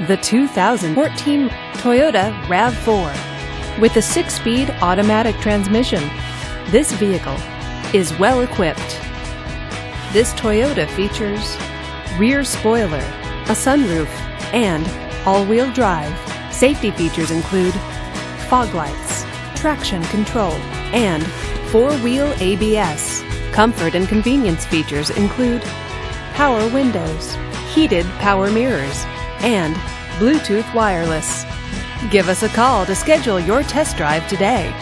the 2014 Toyota RAV4. With a 6-speed automatic transmission, this vehicle is well equipped. This Toyota features rear spoiler, a sunroof, and all-wheel drive. Safety features include fog lights, traction control, and 4-wheel ABS. Comfort and convenience features include power windows, heated power mirrors, and Bluetooth wireless. Give us a call to schedule your test drive today.